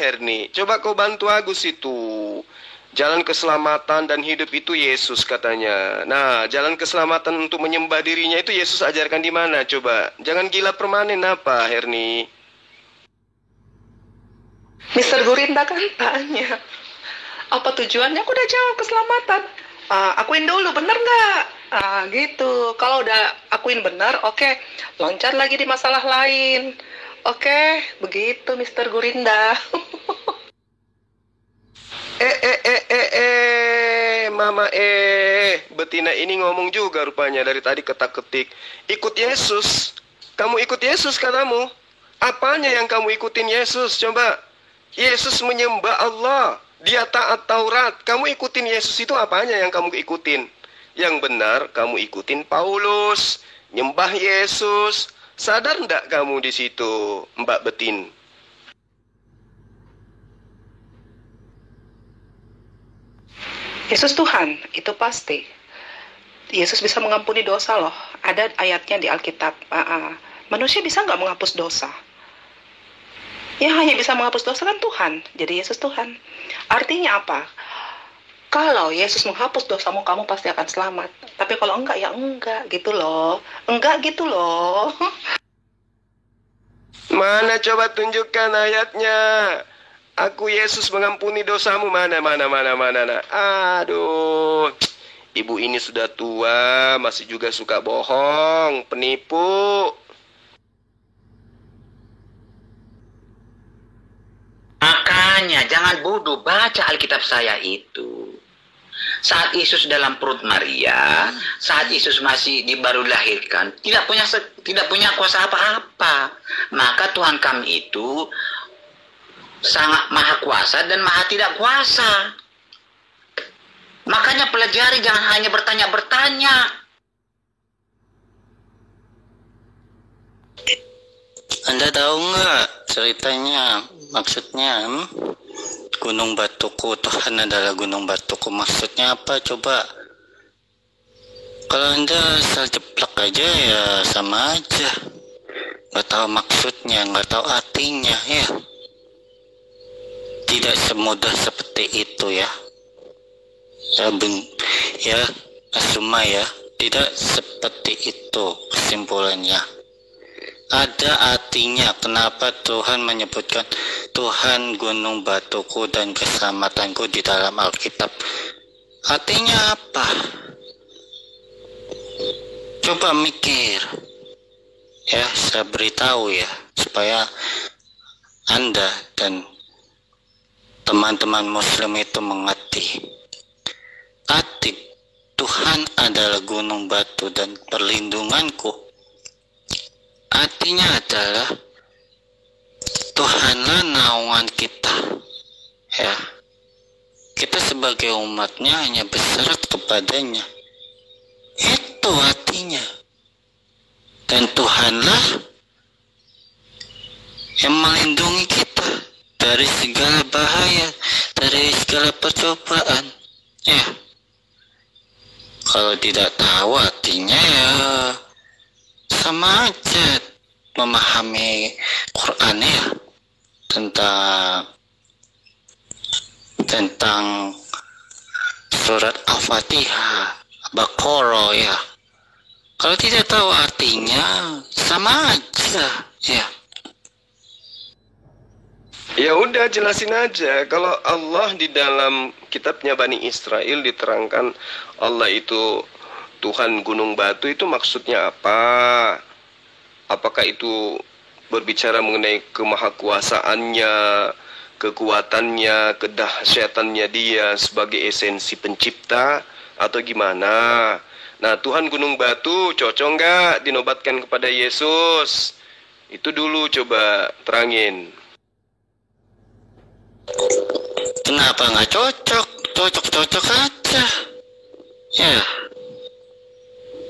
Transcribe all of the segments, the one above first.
Herni. Coba kau bantu Agus itu. Jalan keselamatan dan hidup itu Yesus katanya. Nah, jalan keselamatan untuk menyembah dirinya itu Yesus ajarkan di mana? Coba. Jangan gila permanen apa, Herni? Mister Gurinda kan tanya, apa tujuannya? Aku udah jawab keselamatan. Akuin dulu, bener nggak? Gitu. Kalau udah akuin bener, oke. Loncat lagi di masalah lain. Oke, begitu Mister Gurinda. Mama betina ini ngomong juga rupanya dari tadi ketak-ketik. Ikut Yesus. Kamu ikut Yesus katamu. Apanya yang kamu ikutin Yesus? Coba. Yesus menyembah Allah. Dia taat Taurat. Kamu ikutin Yesus itu apanya yang kamu ikutin? Yang benar kamu ikutin Paulus. Nyembah Yesus. Sadar ndak kamu di situ, Mbak Betin? Yesus Tuhan, itu pasti. Yesus bisa mengampuni dosa loh. Ada ayatnya di Alkitab. Manusia bisa nggak menghapus dosa? Ya hanya bisa menghapus dosa kan Tuhan. Jadi Yesus Tuhan. Artinya apa? Kalau Yesus menghapus dosamu, kamu pasti akan selamat. Tapi kalau enggak, ya enggak gitu loh. Enggak gitu loh. Mana coba tunjukkan ayatnya. Aku Yesus mengampuni dosamu. Mana. Aduh. Ibu ini sudah tua, masih juga suka bohong, penipu. Makanya jangan bodoh, baca Alkitab saya itu. Saat Yesus dalam perut Maria, saat Yesus masih baru dilahirkan, tidak punya kuasa apa-apa. Maka Tuhan kami itu sangat maha kuasa dan maha tidak kuasa. Makanya pelajari, jangan hanya bertanya-bertanya. Anda tahu nggak ceritanya? Maksudnya Gunung Batuku, Tuhan adalah Gunung Batuku. Maksudnya apa coba? Kalau Anda asal jeplak aja ya sama aja. Nggak tahu maksudnya, nggak tahu artinya ya. Tidak semudah seperti itu ya. Ya, Asuma ya. Tidak seperti itu kesimpulannya. Ada artinya kenapa Tuhan menyebutkan Tuhan gunung batuku dan keselamatanku di dalam Alkitab. Artinya apa? Coba mikir. Ya, saya beritahu ya, supaya Anda dan teman-teman muslim itu mengerti. Arti Tuhan adalah gunung batu dan perlindunganku. Artinya adalah Tuhanlah naungan kita. Ya. Kita sebagai umatnya hanya berserah kepadanya. Itu artinya. Dan Tuhanlah yang melindungi kita dari segala bahaya, dari segala percobaan. Ya. Kalau tidak tahu artinya ya sama aja memahami Quran ya, tentang surat Al-Fatihah, Baqarah ya. Kalau tidak tahu artinya sama aja ya. Ya udah jelasin aja. Kalau Allah di dalam kitabnya Bani Israel diterangkan Allah itu Tuhan gunung batu, itu maksudnya apa? Apakah itu berbicara mengenai kemahakuasaannya, kekuatannya, kedahsyatannya dia sebagai esensi pencipta atau gimana? Nah, Tuhan gunung batu cocok nggak dinobatkan kepada Yesus? Itu dulu coba terangin. Kenapa nggak cocok? Cocok aja. Ya.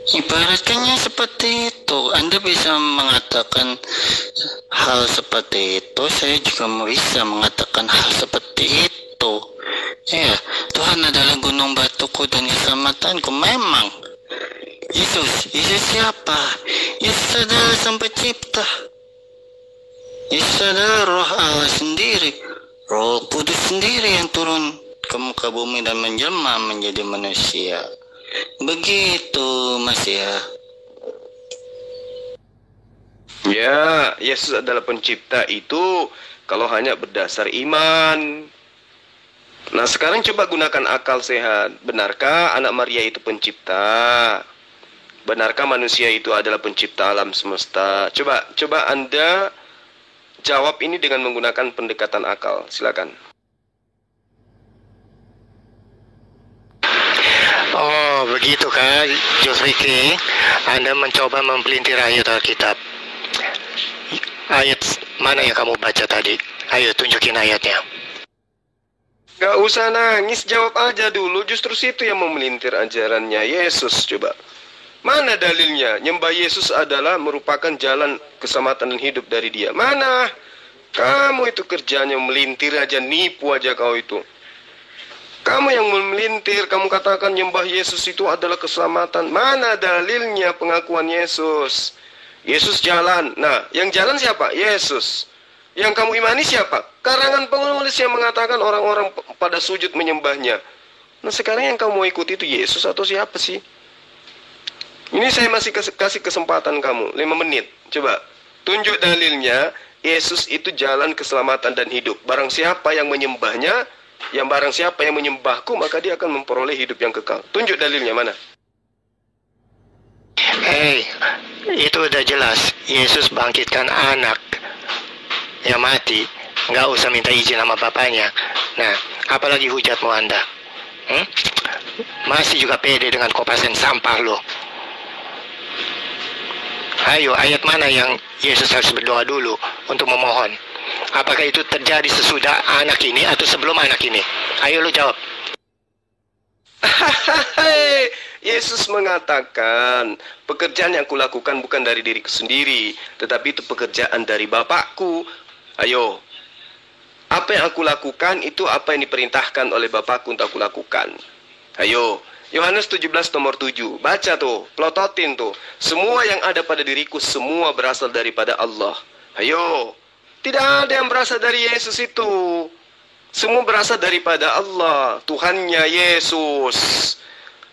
Ibaratkannya seperti itu. Anda bisa mengatakan hal seperti itu, saya juga bisa mengatakan hal seperti itu. Ya, Tuhan adalah gunung batuku dan keselamatanku. Memang Yesus siapa? Yesus adalah Sang Pencipta. Yesus adalah Roh Allah sendiri. Roh Kudus sendiri yang turun ke muka bumi dan menjelma menjadi manusia. Begitu, Mas ya. Ya, Yesus adalah pencipta itu kalau hanya berdasar iman. Nah, sekarang coba gunakan akal sehat. Benarkah anak Maria itu pencipta? Benarkah manusia itu adalah pencipta alam semesta? Coba Anda jawab ini dengan menggunakan pendekatan akal. Silakan. Oh, begitu Kak Josriki. Anda mencoba mempelintir ayat Alkitab. Ayat mana yang kamu baca tadi? Ayo tunjukin ayatnya. Gak usah nangis, jawab aja dulu. Justru situ yang memelintir ajarannya Yesus. Coba. Mana dalilnya? Nyembah Yesus adalah merupakan jalan keselamatan dan hidup dari Dia. Mana? Kamu itu kerjanya melintir aja, nipu aja kau itu. Kamu yang memelintir, kamu katakan nyembah Yesus itu adalah keselamatan. Mana dalilnya pengakuan Yesus? Yesus jalan. Nah, yang jalan siapa? Yesus. Yang kamu imani siapa? Karangan penulis yang mengatakan orang-orang pada sujud menyembahnya. Nah, sekarang yang kamu mau ikuti itu Yesus atau siapa sih? Ini saya masih kasih kesempatan kamu 5 menit. Coba tunjuk dalilnya. Yesus itu jalan keselamatan dan hidup. Barang siapa yang menyembahnya, barang siapa yang menyembahku, maka dia akan memperoleh hidup yang kekal. Tunjuk dalilnya mana? Itu udah jelas. Yesus bangkitkan anak yang mati. Nggak usah minta izin sama bapaknya. Nah, apalagi hujatmu Anda? Masih juga pede dengan kopasan sampah lo. Ayo, ayat mana yang Yesus harus berdoa dulu untuk memohon? Apakah itu terjadi sesudah anak ini atau sebelum anak ini? Ayo lu jawab. Yesus mengatakan, pekerjaan yang kulakukan bukan dari diriku sendiri, tetapi itu pekerjaan dari Bapakku. Ayo, apa yang aku lakukan itu apa yang diperintahkan oleh Bapakku untuk aku lakukan. Ayo, Yohanes 17 nomor 7. Baca tuh, plototin tuh. Semua yang ada pada diriku, semua berasal daripada Allah. Ayo, tidak ada yang berasal dari Yesus itu. Semua berasal daripada Allah, Tuhannya Yesus.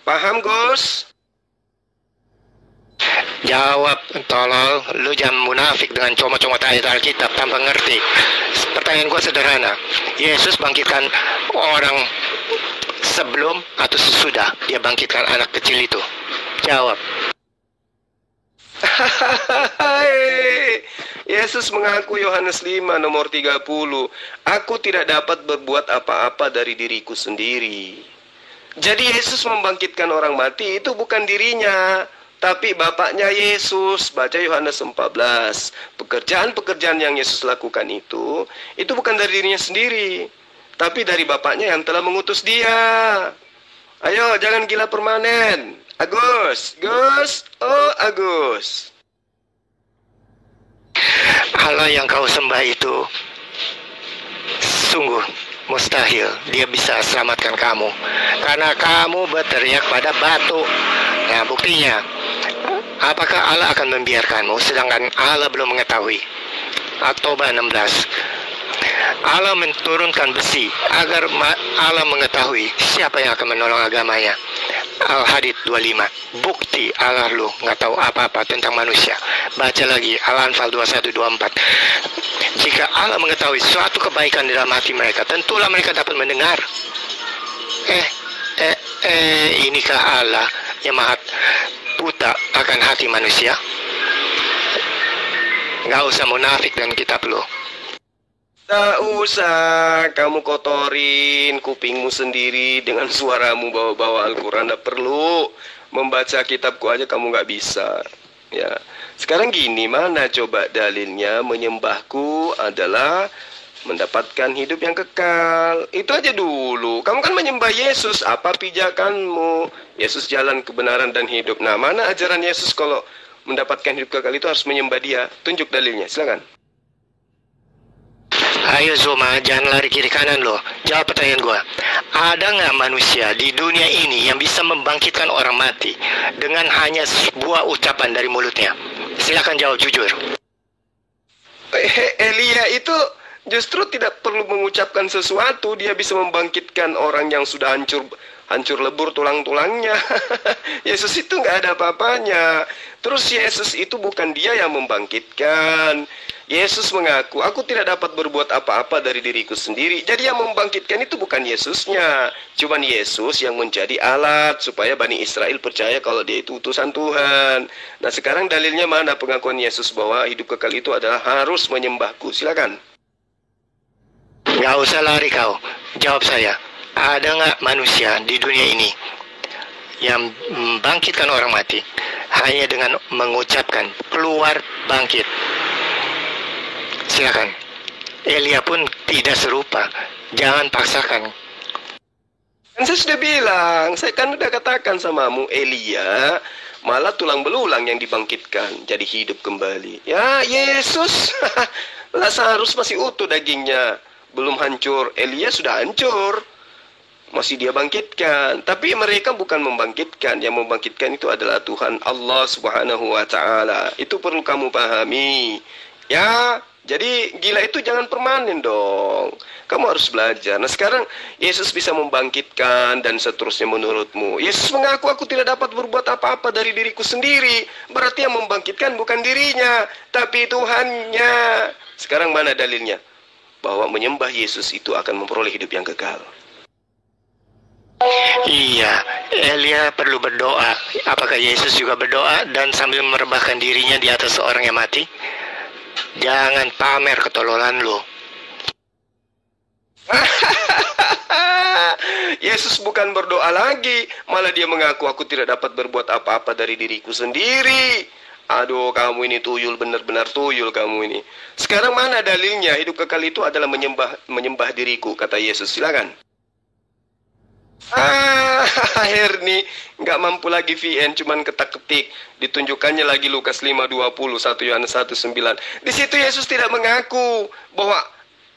Paham, Gus? Jawab, tolol. Lu jangan munafik dengan comot-comot ayat Alkitab tanpa ngerti. Pertanyaan gua sederhana. Yesus bangkitkan orang sebelum atau sesudah dia bangkitkan anak kecil itu? Jawab. Yesus mengaku Yohanes 5 nomor 30, aku tidak dapat berbuat apa-apa dari diriku sendiri. Jadi Yesus membangkitkan orang mati itu bukan dirinya, tapi Bapaknya Yesus. Baca Yohanes 14. Pekerjaan-pekerjaan yang Yesus lakukan itu bukan dari dirinya sendiri, tapi dari Bapaknya yang telah mengutus dia. Ayo, jangan gila permanen. Agus, Agus. Allah yang kau sembah itu sungguh mustahil dia bisa selamatkan kamu, karena kamu berteriak pada batu. Nah, buktinya, apakah Allah akan membiarkanmu sedangkan Allah belum mengetahui? At-Taubah 16. Allah menurunkan besi agar Allah mengetahui siapa yang akan menolong agamanya. Al-Hadid 25. Bukti Allah lu nggak tahu apa-apa tentang manusia. Baca lagi Al-Anfal 21-24. Jika Allah mengetahui suatu kebaikan di dalam hati mereka, tentulah mereka dapat mendengar. Inikah Allah yang maha buta akan hati manusia? Nggak usah munafik dan kitab lu. Tak usah kamu kotorin kupingmu sendiri dengan suaramu bawa-bawa Al-Quran. Tak perlu membaca kitabku aja kamu nggak bisa. Ya, sekarang gini, mana coba dalilnya menyembahku adalah mendapatkan hidup yang kekal? Itu aja dulu. Kamu kan menyembah Yesus. Apa pijakanmu? Yesus jalan kebenaran dan hidup. Nah, mana ajaran Yesus kalau mendapatkan hidup kekal itu harus menyembah Dia? Tunjuk dalilnya, silakan. Ayo Zoma, jangan lari kiri kanan loh. Jawab pertanyaan gua. Ada nggak manusia di dunia ini yang bisa membangkitkan orang mati dengan hanya sebuah ucapan dari mulutnya? Silakan jawab jujur. Elia itu Justru tidak perlu mengucapkan sesuatu, dia bisa membangkitkan orang yang sudah hancur lebur tulang-tulangnya. Yesus itu nggak ada apa-apanya. Terus Yesus itu bukan dia yang membangkitkan. Yesus mengaku, aku tidak dapat berbuat apa-apa dari diriku sendiri. Jadi yang membangkitkan itu bukan Yesusnya, cuman Yesus yang menjadi alat supaya Bani Israel percaya kalau dia itu utusan Tuhan. Nah sekarang dalilnya mana pengakuan Yesus bahwa hidup kekal itu adalah harus menyembahku? Silakan. Nggak usah lari kau, jawab saya. Ada nggak manusia di dunia ini yang membangkitkan orang mati hanya dengan mengucapkan keluar bangkit? Silakan. Elia pun tidak serupa. Jangan paksakan. Kan saya sudah bilang, saya kan udah katakan samamu, Elia malah tulang belulang yang dibangkitkan jadi hidup kembali. Ya Yesus, Lazarus masih utuh dagingnya, belum hancur. Elia sudah hancur, masih dia bangkitkan. Tapi mereka bukan membangkitkan, yang membangkitkan itu adalah Tuhan Allah Subhanahu wa Ta'ala. Itu perlu kamu pahami. Ya, jadi gila itu jangan permanen dong. Kamu harus belajar. Nah sekarang Yesus bisa membangkitkan dan seterusnya menurutmu. Yesus mengaku, aku tidak dapat berbuat apa-apa dari diriku sendiri. Berarti yang membangkitkan bukan dirinya, tapi Tuhannya. Sekarang mana dalilnya? Bahwa menyembah Yesus itu akan memperoleh hidup yang kekal. Iya, Elia perlu berdoa. Apakah Yesus juga berdoa dan sambil merebahkan dirinya di atas seorang yang mati? Jangan pamer ketololan lo. Yesus bukan berdoa lagi, malah dia mengaku, aku tidak dapat berbuat apa-apa dari diriku sendiri. Aduh, kamu ini tuyul, benar-benar tuyul kamu ini. Sekarang mana dalilnya hidup kekal itu adalah menyembah diriku, kata Yesus. Silakan. Herni nggak mampu lagi VN, cuman ketak-ketik. Ditunjukkannya lagi Lukas 5:20, 1 Yohanes 1:9. Di situ Yesus tidak mengaku bahwa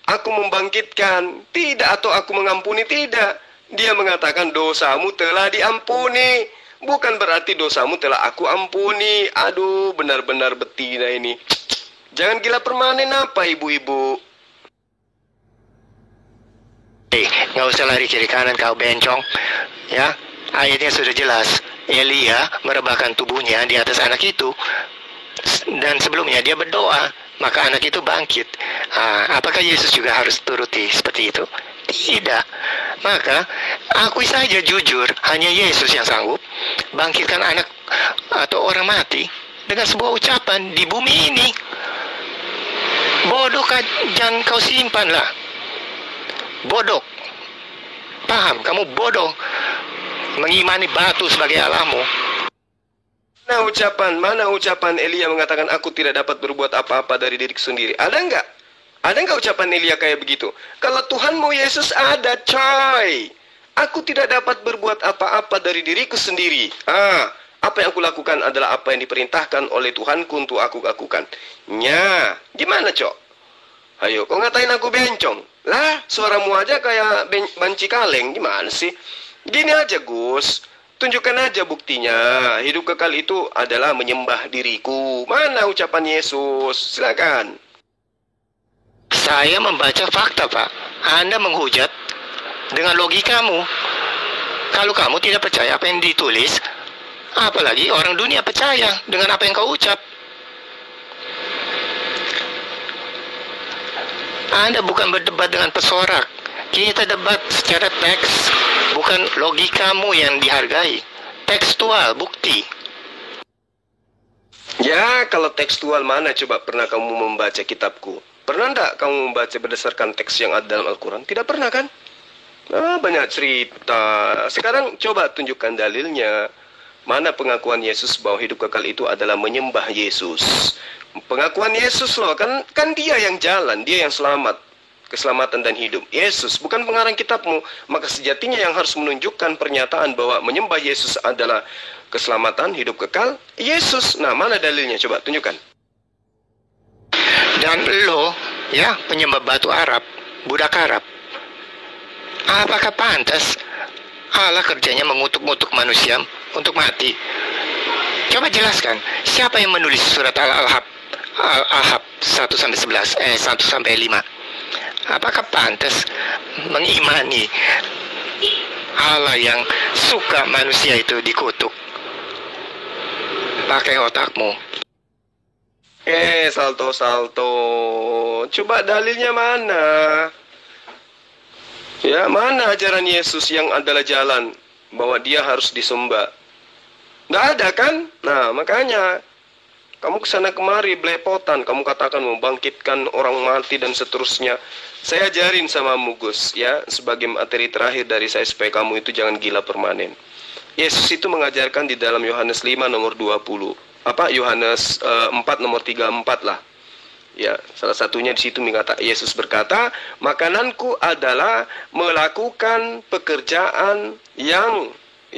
aku membangkitkan, tidak, atau aku mengampuni, tidak. Dia mengatakan dosamu telah diampuni. Bukan berarti dosamu telah aku ampuni. Aduh, benar-benar betina ini. Jangan gila permanen apa ibu-ibu. Nggak usah lari kiri kanan kau bencong. Ya, ayatnya sudah jelas. Elia merebahkan tubuhnya di atas anak itu, dan sebelumnya dia berdoa, maka anak itu bangkit. Apakah Yesus juga harus turuti seperti itu? Tidak. Maka akui saja jujur, hanya Yesus yang sanggup bangkitkan anak atau orang mati dengan sebuah ucapan di bumi ini. Bodoh jangan kau simpanlah. Bodoh. Paham, kamu bodoh mengimani batu sebagai Allahmu. Mana ucapan Elia mengatakan aku tidak dapat berbuat apa-apa dari diriku sendiri? Ada enggak? Ada enggak ucapan Elia kayak begitu? Kalau Tuhanmu Yesus ada, coy. Aku tidak dapat berbuat apa-apa dari diriku sendiri. Apa yang aku lakukan adalah apa yang diperintahkan oleh Tuhanku untuk aku lakukan. Gimana, cok? Ayo, kau ngatain aku bencong. Lah, suaramu aja kayak banci kaleng. Gimana sih? Gini aja, Gus. Tunjukkan aja buktinya. Hidup kekal itu adalah menyembah diriku. Mana ucapan Yesus? Silakan. Saya membaca fakta, Pak. Anda menghujat dengan logikamu. Kalau kamu tidak percaya apa yang ditulis, apalagi orang dunia percaya dengan apa yang kau ucap. Anda bukan berdebat dengan pesorak. Kita debat secara teks, bukan logikamu yang dihargai. Tekstual, bukti. Ya, kalau tekstual mana coba pernah kamu membaca kitabku? Pernah enggak kamu membaca berdasarkan teks yang ada dalam Al-Quran? Tidak pernah kan? Banyak cerita. Sekarang coba tunjukkan dalilnya. Mana pengakuan Yesus bahwa hidup kekal itu adalah menyembah Yesus? Pengakuan Yesus loh, kan dia yang jalan, dia yang selamat, keselamatan dan hidup. Yesus, bukan pengarang kitabmu. Maka sejatinya yang harus menunjukkan pernyataan bahwa menyembah Yesus adalah keselamatan, hidup kekal, Yesus. Nah, mana dalilnya? Coba tunjukkan. Dan lo, ya, penyembah batu Arab, budak Arab, apakah pantas Allah kerjanya mengutuk-ngutuk manusia untuk mati? Coba jelaskan, siapa yang menulis surat Al-Ahab 1-11, 1-5? Apakah pantas mengimani Allah yang suka manusia itu dikutuk? Pakai otakmu. Salto. Coba dalilnya mana? Ya, mana ajaran Yesus yang adalah jalan bahwa dia harus disembah? Nggak ada kan? Nah, makanya kamu kesana kemari belepotan, kamu katakan membangkitkan orang mati dan seterusnya. Saya ajarin sama Gus ya, sebagai materi terakhir dari saya supaya kamu itu jangan gila permanen. Yesus itu mengajarkan di dalam Yohanes 5 nomor 20. Yohanes 4 nomor 34 lah. Ya, salah satunya di situ Yesus berkata, makananku adalah melakukan pekerjaan yang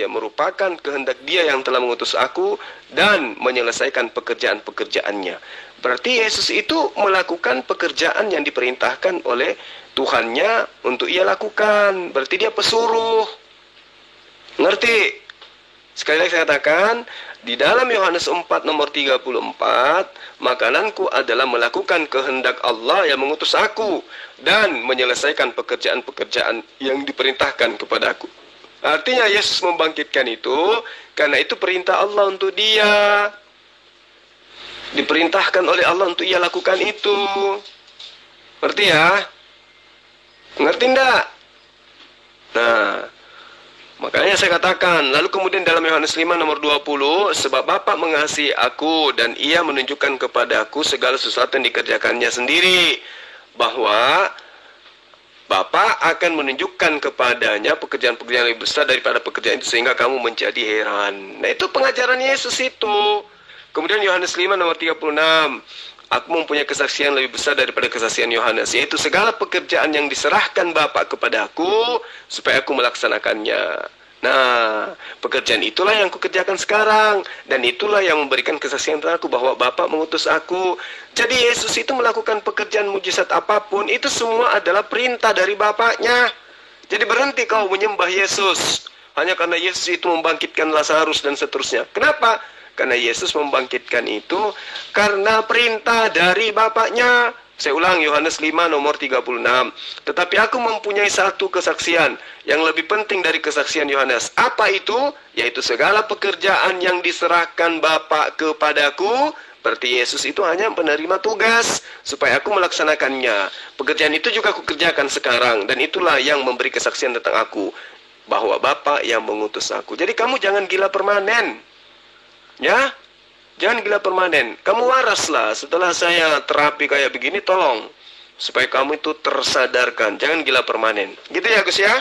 merupakan kehendak Dia yang telah mengutus aku dan menyelesaikan pekerjaan-pekerjaannya. Berarti Yesus itu melakukan pekerjaan yang diperintahkan oleh Tuhannya untuk Ia lakukan. Berarti Dia pesuruh. Ngerti? Sekali lagi saya katakan, di dalam Yohanes 4 nomor 34, makananku adalah melakukan kehendak Allah yang mengutus aku dan menyelesaikan pekerjaan-pekerjaan yang diperintahkan kepadaku. Artinya Yesus membangkitkan itu karena itu perintah Allah untuk Dia. Diperintahkan oleh Allah untuk Ia lakukan itu. Ngerti ya? Ngerti enggak? Nah, makanya saya katakan, lalu kemudian dalam Yohanes 5 nomor 20, sebab Bapa mengasihi aku dan Ia menunjukkan kepadaku segala sesuatu yang dikerjakannya sendiri, bahwa Bapa akan menunjukkan kepadanya pekerjaan-pekerjaan lebih besar daripada pekerjaan itu sehingga kamu menjadi heran. Nah, itu pengajaran Yesus itu. Kemudian Yohanes 5 nomor 36, aku mempunyai kesaksian lebih besar daripada kesaksian Yohanes, yaitu segala pekerjaan yang diserahkan Bapa kepada aku supaya aku melaksanakannya. Nah, pekerjaan itulah yang kukerjakan sekarang, dan itulah yang memberikan kesaksian tentang aku bahwa Bapa mengutus aku. Jadi Yesus itu melakukan pekerjaan mujizat apapun, itu semua adalah perintah dari Bapaknya. Jadi berhenti kau menyembah Yesus hanya karena Yesus itu membangkitkan Lazarus dan seterusnya. Kenapa? Karena Yesus membangkitkan itu karena perintah dari Bapaknya. Saya ulang, Yohanes 5 nomor 36. Tetapi aku mempunyai satu kesaksian yang lebih penting dari kesaksian Yohanes. Apa itu? Yaitu segala pekerjaan yang diserahkan Bapa kepadaku. Berarti Yesus itu hanya penerima tugas supaya aku melaksanakannya. Pekerjaan itu juga aku kerjakan sekarang, dan itulah yang memberi kesaksian tentang aku, bahwa Bapa yang mengutus aku. Jadi kamu jangan gila permanen. Ya? Jangan gila permanen. Kamu waraslah setelah saya terapi kayak begini, tolong supaya kamu itu tersadarkan. Jangan gila permanen. Gitu ya Gus ya?